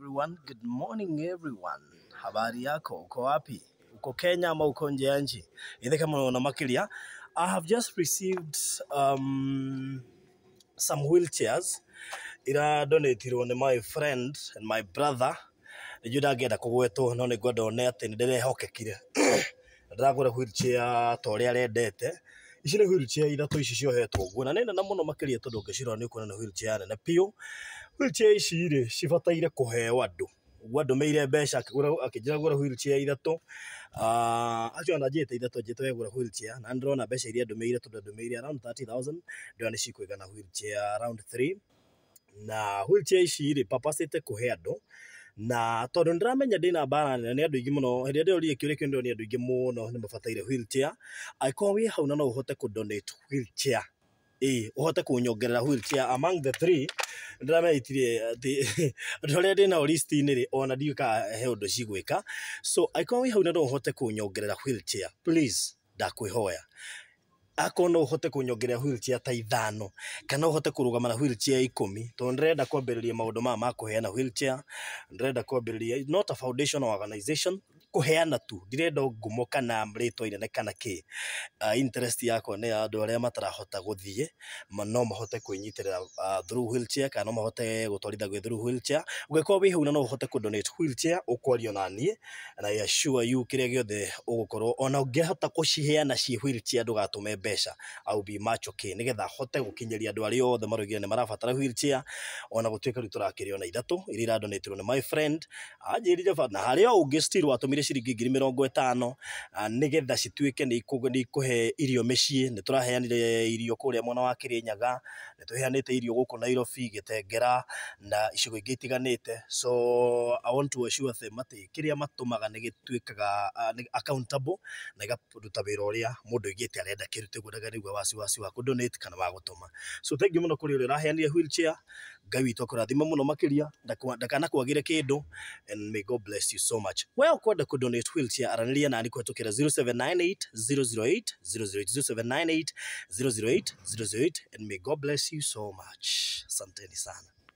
everyone. Good morning everyone. Habari yako, uko wapi? Uko Kenya ama uko nje ya nchi? Ile kama unaona makilia, I have just received some wheelchairs. Ira donated on my friend and my brother. Nijua ndangĩenda kũgwetwo no nĩguo ndone atĩ nĩndĩrehokekire. Ndĩragũra wheelchair ta ũrĩa arendete. Ici nĩ wheelchair ithatũ ici ciohetwo ũguo na nĩ nene mũno makĩria tondũ ũngĩcirora nĩ ũkuona nĩ wheelchair nene biũ. Wheelchair ici rĩ cibataire kũheo andũ. Ũguo andũ meire mbeca akĩnjĩra gũra wheelchair ithatũ. Acio anajĩte ithatũ njĩte wegũra wheelchair na ndĩrona mbeca iria andũ meire tondũ andũ meire around 30,000 ndĩrona nĩ cikũigana wheelchair around 3. Na wheelchair ici rĩ papacĩte kũhe andũ na tondũ ndĩramenya ndĩna mbara nene nĩ andũ aingĩ mũno hĩndĩ ĩrĩa ndĩroria kĩũria kĩu nĩ andũ aingĩ mũno nĩ mabataire wheelchair. Angĩkorwo wĩ hau na no ũhote kũ-donate wheelchair, ũhote kũnyongerera wheelchair among the 3. Ndĩramenya itirĩ atĩ andũ arĩa ndĩnao list-inĩ rĩ ona ndiũĩ kana he ũndũ cigwĩka. So angĩkorwo wĩ hau na no ũhote kũnyongerera wheelchair, please ndakwĩhoya akorwo no ũhote kũnyongerera wheelchair ta 5 kana ũhote kũrũgama na wheelchair 10 tondũ ndĩrenda kwambĩrĩria maũndũ maya ma kũheana wheelchair. Ndĩrenda kwambĩrĩria not a foundation organization, kũheana tu, ndirenda ngumo kana rĩtwa inene kana kĩ. Interest yakwa nĩ ya andũ arĩa matarahota gũthiĩ no mahote kwĩnyitĩrĩra through wheelchair kana no mahote gũtwarithia through wheelchair. Ũngĩkorwo wĩ hau na no ũhote kũ-donate wheelchair ũkwaria na niĩ and I assure you kĩrĩa gĩothe ũgũkorwo ona ũngĩhota gũciheana ciĩ wheelchair ndũgatũme mbeca. I'll be much okay nĩgetha hote gũkinyĩria andũ arĩa othe marũgire nĩ marabatara wheelchair ona gũtuĩka rĩu tũrakĩrĩ ona ithatũ iria iradonatirwo nĩ my friend anjĩrire na harĩa ũngĩ still watũmire ciringi 50,000 nĩgetha cituĩke nĩ ikũhe irio mĩciĩ. Nĩ tũraheanire irio kũrĩa mwena wa Kĩrĩnyaga, nĩ tũheanĩte irio gũkũ Nairobi, Gĩtengera na icigo ingĩ itiganĩte. So I want to assure them atĩ kĩrĩa matũmaga nĩ gĩtuĩkaga accountable na gĩkaruta wĩra ũrĩa mũndũ aigĩte arenda kĩrute gũdaga nĩguo wasiwasi wa kũ-donate kana wa gũtũma. So thank you mũno kũrĩ ũrĩa ũraheanire wheelchair. Ngai witũ akũrathima mũno makĩria ndakanakwagĩre kĩndũ and may God bless you so much. Wewe ukwenda kũ-donate wheelchair aranĩria nani kũhetũkĩra 0798 008 008 0798 008 008 and may God bless you so much. Asanteni sana.